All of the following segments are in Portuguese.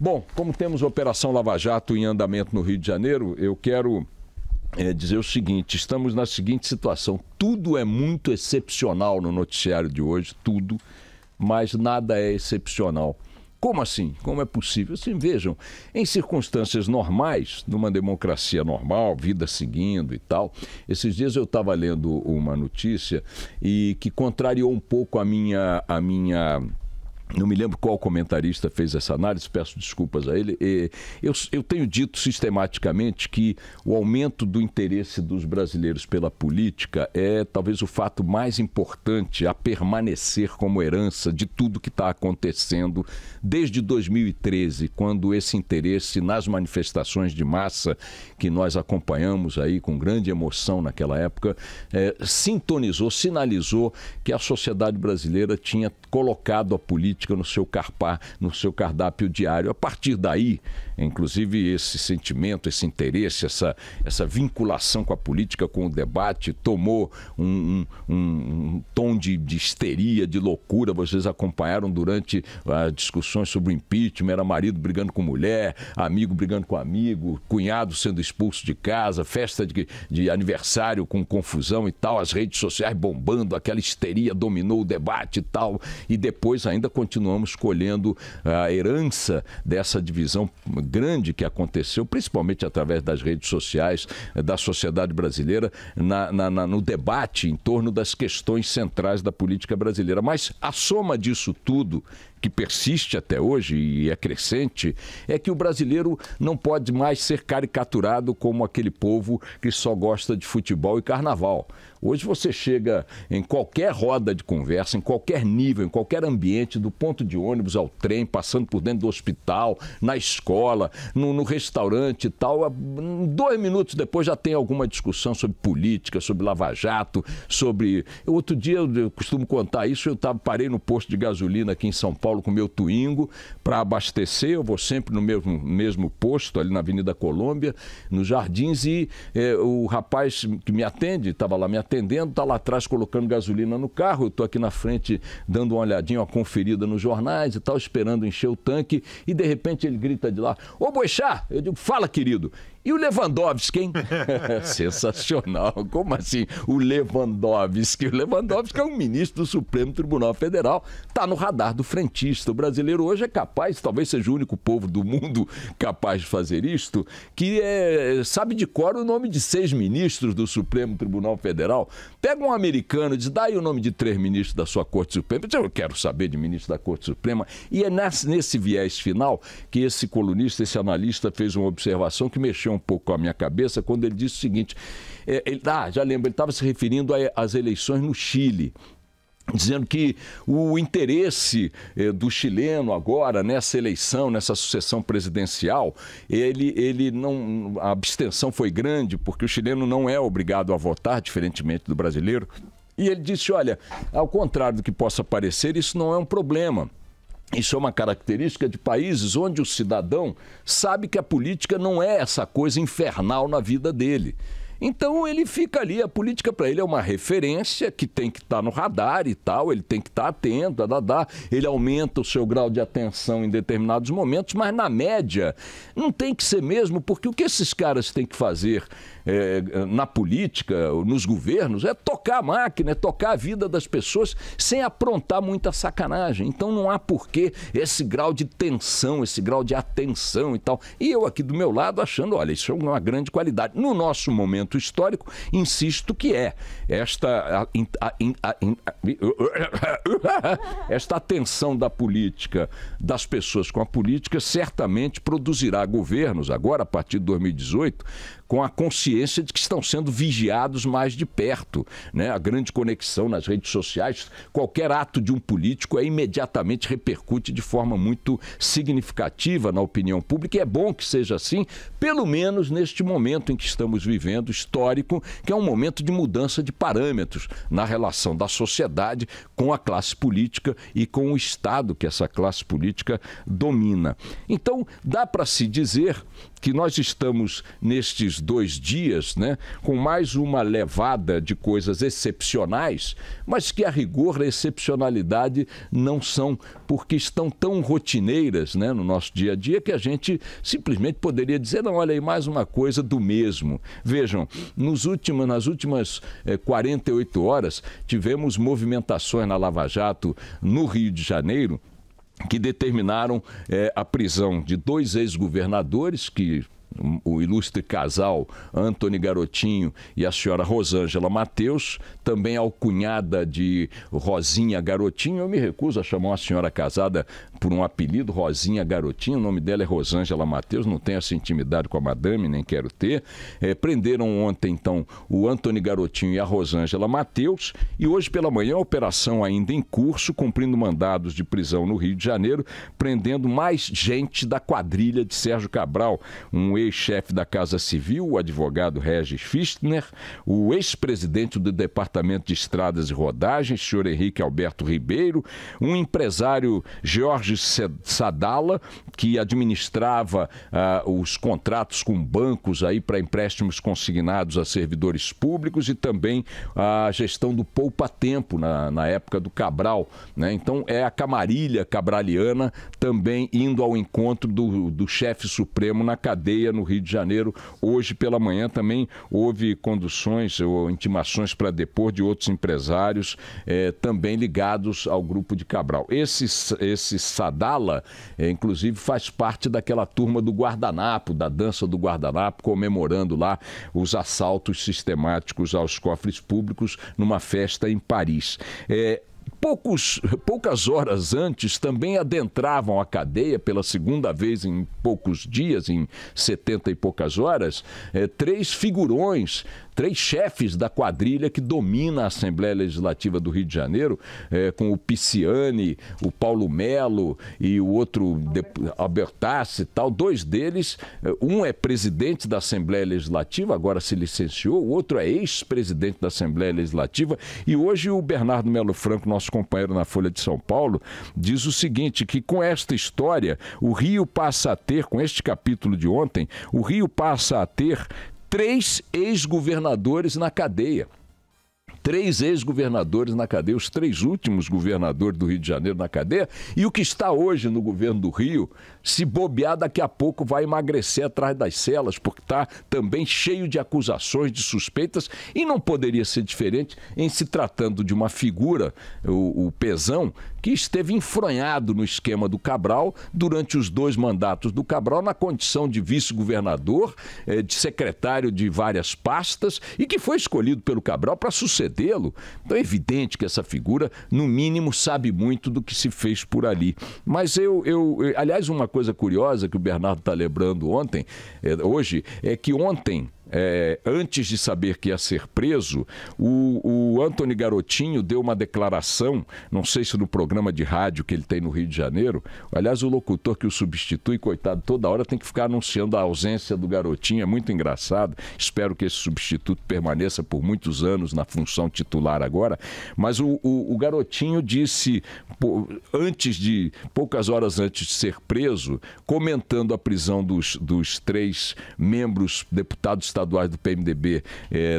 Bom, como temos a Operação Lava Jato em andamento no Rio de Janeiro, eu quero dizer o seguinte: estamos na seguinte situação. Tudo é muito excepcional no noticiário de hoje, tudo, mas nada é excepcional. Como assim? Como é possível? Assim, vejam, em circunstâncias normais, numa democracia normal, vida seguindo e tal, esses dias eu estava lendo uma notícia e que contrariou um pouco a minha não me lembro qual comentarista fez essa análise, peço desculpas a ele. Eu tenho dito sistematicamente que o aumento do interesse dos brasileiros pela política é talvez o fato mais importante a permanecer como herança de tudo que está acontecendo desde 2013, quando esse interesse nas manifestações de massa que nós acompanhamos aí com grande emoção naquela época, sintonizou, sinalizou que a sociedade brasileira tinha colocado a política no seu cardápio diário. A partir daí, inclusive, esse sentimento, esse interesse, essa vinculação com a política, com o debate, tomou um tom de histeria, de loucura. Vocês acompanharam durante as discussões sobre o impeachment, era marido brigando com mulher, amigo brigando com amigo, cunhado sendo expulso de casa, festa de aniversário com confusão e tal, as redes sociais bombando, aquela histeria dominou o debate e tal, e depois ainda continuamos colhendo a herança dessa divisão grande que aconteceu, principalmente através das redes sociais da sociedade brasileira, no debate em torno das questões centrais da política brasileira. Mas a soma disso tudo, que persiste até hoje e é crescente, é que o brasileiro não pode mais ser caricaturado como aquele povo que só gosta de futebol e carnaval. Hoje você chega em qualquer roda de conversa, em qualquer nível, em qualquer ambiente, do ponto de ônibus ao trem, passando por dentro do hospital, na escola, no restaurante e tal, 2 minutos depois já tem alguma discussão sobre política, sobre Lava Jato, sobre... Outro dia, eu costumo contar isso, parei no posto de gasolina aqui em São Paulo com o meu Twingo para abastecer. Eu vou sempre no mesmo posto, ali na Avenida Colômbia, nos Jardins, e o rapaz que me atende, estava lá me atendendo, está lá atrás colocando gasolina no carro, eu estou aqui na frente dando uma olhadinha, uma conferida nos jornais e tal, esperando encher o tanque, e de repente ele grita de lá: "Ô Boixá!" Eu digo: "Fala, querido." E o Lewandowski, hein? Sensacional. Como assim o Lewandowski? O Lewandowski é um ministro do Supremo Tribunal Federal, está no radar do frentista. O brasileiro hoje é capaz, talvez seja o único povo do mundo capaz de fazer isto, que sabe de cor o nome de 6 ministros do Supremo Tribunal Federal. Pega um americano e diz: "Dá aí o nome de 3 ministros da sua Corte Suprema." Eu quero saber de ministro da Corte Suprema. E é nesse viés final que esse colunista, esse analista, fez uma observação que mexeu um pouco com a minha cabeça quando ele disse o seguinte: já lembro, ele estava se referindo às eleições no Chile, dizendo que o interesse do chileno agora nessa eleição, nessa sucessão presidencial, a abstenção foi grande porque o chileno não é obrigado a votar, diferentemente do brasileiro. E ele disse: olha, ao contrário do que possa parecer, isso não é um problema. Isso é uma característica de países onde o cidadão sabe que a política não é essa coisa infernal na vida dele. Então ele fica ali, a política para ele é uma referência que tem que estar no radar e tal, ele tem que estar atento, ele aumenta o seu grau de atenção em determinados momentos, mas na média não tem que ser mesmo, porque o que esses caras têm que fazer na política, nos governos, é tocar a máquina, é tocar a vida das pessoas sem aprontar muita sacanagem. Então não há porquê esse grau de tensão, esse grau de atenção e tal. E eu aqui do meu lado achando, olha, isso é uma grande qualidade. No nosso momento histórico, insisto que esta atenção da política, das pessoas com a política, certamente produzirá governos agora, a partir de 2018, com a consciência de que estão sendo vigiados mais de perto, né? A grande conexão nas redes sociais, qualquer ato de um político imediatamente repercute de forma muito significativa na opinião pública, e é bom que seja assim, pelo menos neste momento em que estamos vivendo, histórico, que é um momento de mudança de parâmetros na relação da sociedade com a classe política e com o Estado que essa classe política domina. Então, dá para se dizer que nós estamos nestes 2 dias, né, com mais uma levada de coisas excepcionais, mas que a rigor a excepcionalidade não são, porque estão tão rotineiras, né, no nosso dia a dia, que a gente simplesmente poderia dizer, não, olha aí, mais uma coisa do mesmo. Vejam, nas últimas 48 horas, tivemos movimentações na Lava Jato no Rio de Janeiro, que determinaram a prisão de 2 ex-governadores, que o ilustre casal Antony Garotinho e a senhora Rosângela Mateus, também alcunhada de Rosinha Garotinho. Eu me recuso a chamar uma senhora casada por um apelido, Rosinha Garotinho. O nome dela é Rosângela Mateus, não tenho essa intimidade com a madame, nem quero ter. Prenderam ontem, então, o Antony Garotinho e a Rosângela Mateus, e hoje pela manhã a operação ainda em curso, cumprindo mandados de prisão no Rio de Janeiro, prendendo mais gente da quadrilha de Sérgio Cabral, um ex-chefe da Casa Civil, o advogado Regis Fichtner, o ex-presidente do Departamento de Estradas e Rodagens, senhor Henrique Alberto Ribeiro, um empresário, Jorge Sadala, que administrava os contratos com bancos aí para empréstimos consignados a servidores públicos, e também a gestão do poupa-tempo na época do Cabral, né? Então é a camarilha cabraliana também indo ao encontro do chefe supremo na cadeia no Rio de Janeiro. Hoje pela manhã também houve conduções ou intimações para depor de outros empresários também ligados ao grupo de Cabral. Esse Sadala, inclusive, faz parte daquela turma do guardanapo, da dança do guardanapo, comemorando lá os assaltos sistemáticos aos cofres públicos numa festa em Paris. Poucas horas antes também adentravam a cadeia pela segunda vez em poucos dias, em 70 e poucas horas, 3 figurões, 3 chefes da quadrilha que domina a Assembleia Legislativa do Rio de Janeiro, com o Pisciani, o Paulo Melo e o outro Albertassi e tal. 2 deles, um é presidente da Assembleia Legislativa, agora se licenciou, o outro é ex-presidente da Assembleia Legislativa, e hoje o Bernardo Melo Franco, nosso companheiro na Folha de São Paulo, diz o seguinte, que com esta história, o Rio passa a ter, com este capítulo de ontem, o Rio passa a ter 3 ex-governadores na cadeia. 3 ex-governadores na cadeia, os 3 últimos governadores do Rio de Janeiro na cadeia, e o que está hoje no governo do Rio, se bobear, daqui a pouco vai emagrecer atrás das celas, porque está também cheio de acusações, de suspeitas, e não poderia ser diferente em se tratando de uma figura, o Pezão, que esteve enfronhado no esquema do Cabral durante os 2 mandatos do Cabral, na condição de vice-governador, de secretário de várias pastas, e que foi escolhido pelo Cabral para sucedê-lo. Então é evidente que essa figura, no mínimo, sabe muito do que se fez por ali. Mas aliás, uma coisa curiosa que o Bernardo está lembrando hoje, é que ontem, antes de saber que ia ser preso, o Antony Garotinho deu uma declaração, não sei se no programa de rádio que ele tem no Rio de Janeiro. Aliás, o locutor que o substitui, coitado, toda hora tem que ficar anunciando a ausência do Garotinho, é muito engraçado. Espero que esse substituto permaneça por muitos anos na função titular agora. Mas o Garotinho disse, poucas horas antes de ser preso, comentando a prisão dos 3 membros, deputados estaduais do PMDB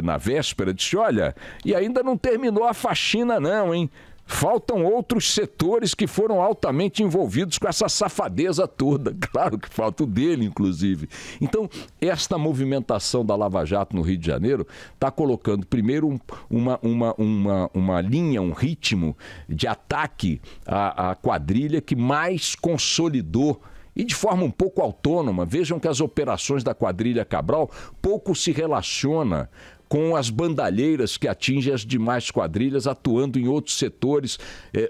na véspera, disse, olha, e ainda não terminou a faxina não, hein? Faltam outros setores que foram altamente envolvidos com essa safadeza toda. Claro que falta o dele, inclusive. Então, esta movimentação da Lava Jato no Rio de Janeiro está colocando, primeiro, uma linha, um ritmo de ataque à quadrilha que mais consolidou e de forma um pouco autônoma. Vejam que as operações da quadrilha Cabral pouco se relaciona com as bandalheiras que atingem as demais quadrilhas, atuando em outros setores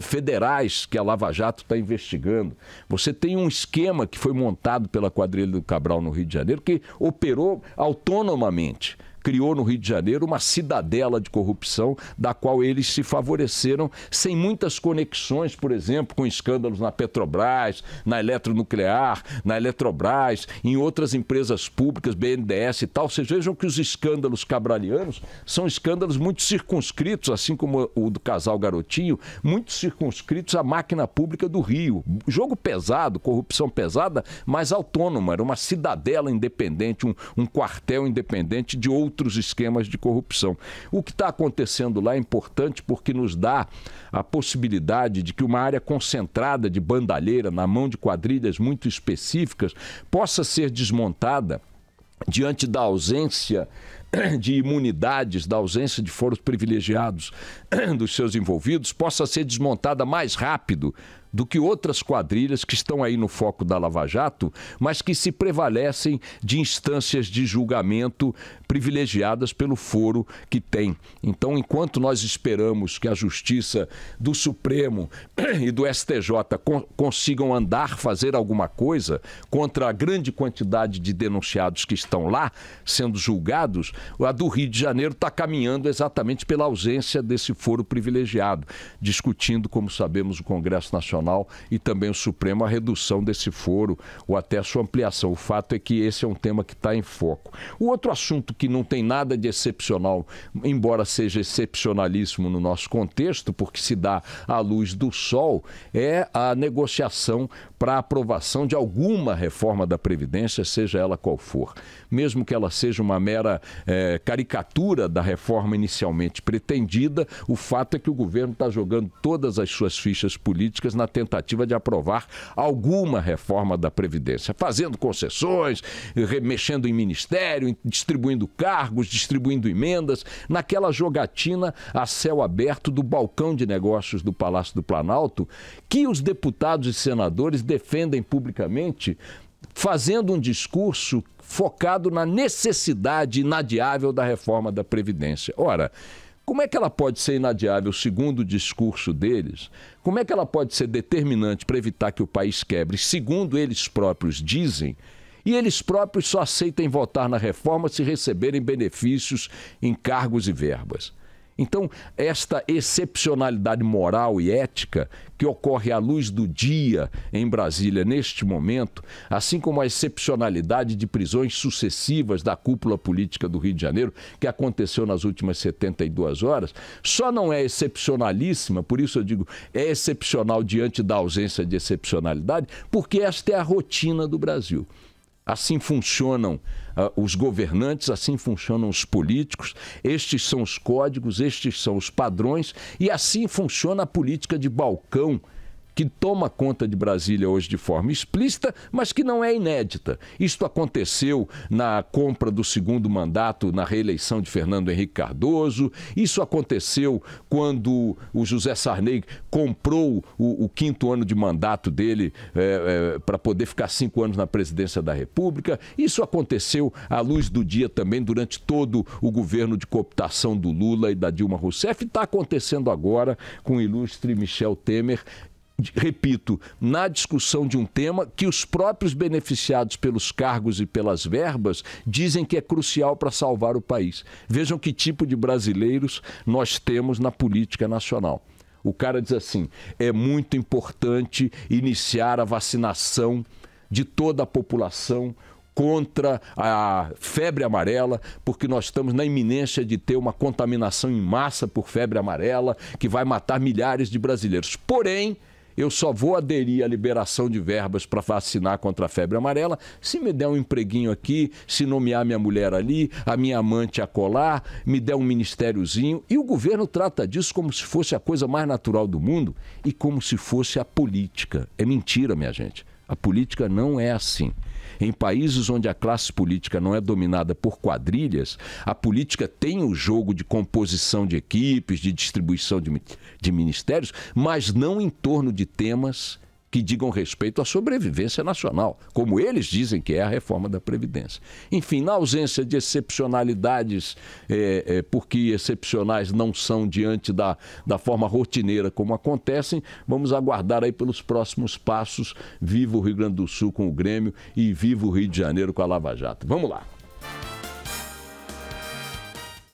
federais que a Lava Jato está investigando. Você tem um esquema que foi montado pela quadrilha do Cabral no Rio de Janeiro que operou autonomamente, criou no Rio de Janeiro uma cidadela de corrupção da qual eles se favoreceram sem muitas conexões, por exemplo, com escândalos na Petrobras, na Eletronuclear, na Eletrobras, em outras empresas públicas, BNDES e tal. Vocês vejam que os escândalos cabralianos são escândalos muito circunscritos, assim como o do casal Garotinho, muito circunscritos à máquina pública do Rio. Jogo pesado, corrupção pesada, mas autônoma. Era uma cidadela independente, um quartel independente de outros esquemas de corrupção. O que está acontecendo lá é importante porque nos dá a possibilidade de que uma área concentrada de bandalheira na mão de quadrilhas muito específicas possa ser desmontada diante da ausência de imunidades, da ausência de foros privilegiados dos seus envolvidos, possa ser desmontada mais rápido do que outras quadrilhas que estão aí no foco da Lava Jato, mas que se prevalecem de instâncias de julgamento privilegiadas pelo foro que tem. Então, enquanto nós esperamos que a Justiça do Supremo e do STJ consigam andar, fazer alguma coisa contra a grande quantidade de denunciados que estão lá sendo julgados, a do Rio de Janeiro está caminhando exatamente pela ausência desse foro privilegiado, discutindo, como sabemos, o Congresso Nacional e também o Supremo a redução desse foro ou até a sua ampliação. O fato é que esse é um tema que está em foco. O outro assunto que não tem nada de excepcional, embora seja excepcionalíssimo no nosso contexto, porque se dá à luz do sol, é a negociação para a aprovação de alguma reforma da Previdência, seja ela qual for. Mesmo que ela seja uma mera caricatura da reforma inicialmente pretendida, o fato é que o governo está jogando todas as suas fichas políticas na tentativa de aprovar alguma reforma da Previdência, fazendo concessões, mexendo em ministério, distribuindo cargos, distribuindo emendas, naquela jogatina a céu aberto do balcão de negócios do Palácio do Planalto, que os deputados e senadores defendem publicamente, fazendo um discurso focado na necessidade inadiável da reforma da Previdência. Ora, como é que ela pode ser inadiável, segundo o discurso deles? Como é que ela pode ser determinante para evitar que o país quebre, segundo eles próprios dizem? E eles próprios só aceitam votar na reforma se receberem benefícios em cargos e verbas. Então, esta excepcionalidade moral e ética que ocorre à luz do dia em Brasília neste momento, assim como a excepcionalidade de prisões sucessivas da cúpula política do Rio de Janeiro, que aconteceu nas últimas 72 horas, só não é excepcionalíssima, por isso eu digo, é excepcional diante da ausência de excepcionalidade, porque esta é a rotina do Brasil. Assim funcionam os governantes, assim funcionam os políticos, estes são os códigos, estes são os padrões e assim funciona a política de balcão que toma conta de Brasília hoje de forma explícita, mas que não é inédita. Isto aconteceu na compra do segundo mandato, na reeleição de Fernando Henrique Cardoso, isso aconteceu quando o José Sarney comprou o quinto ano de mandato dele para poder ficar 5 anos na presidência da República, isso aconteceu à luz do dia também durante todo o governo de cooptação do Lula e da Dilma Rousseff, e está acontecendo agora com o ilustre Michel Temer, repito, na discussão de um tema que os próprios beneficiados pelos cargos e pelas verbas dizem que é crucial para salvar o país. Vejam que tipo de brasileiros nós temos na política nacional. O cara diz assim, é muito importante iniciar a vacinação de toda a população contra a febre amarela, porque nós estamos na iminência de ter uma contaminação em massa por febre amarela que vai matar milhares de brasileiros. Porém, eu só vou aderir à liberação de verbas para vacinar contra a febre amarela se me der um empreguinho aqui, se nomear minha mulher ali, a minha amante acolá, me der um ministériozinho. E o governo trata disso como se fosse a coisa mais natural do mundo e como se fosse a política. É mentira, minha gente. A política não é assim. Em países onde a classe política não é dominada por quadrilhas, a política tem o jogo de composição de equipes, de distribuição de ministérios, mas não em torno de temas que digam respeito à sobrevivência nacional, como eles dizem que é a reforma da Previdência. Enfim, na ausência de excepcionalidades, porque excepcionais não são diante da forma rotineira como acontecem, vamos aguardar aí pelos próximos passos. Viva o Rio Grande do Sul com o Grêmio e viva o Rio de Janeiro com a Lava Jato. Vamos lá.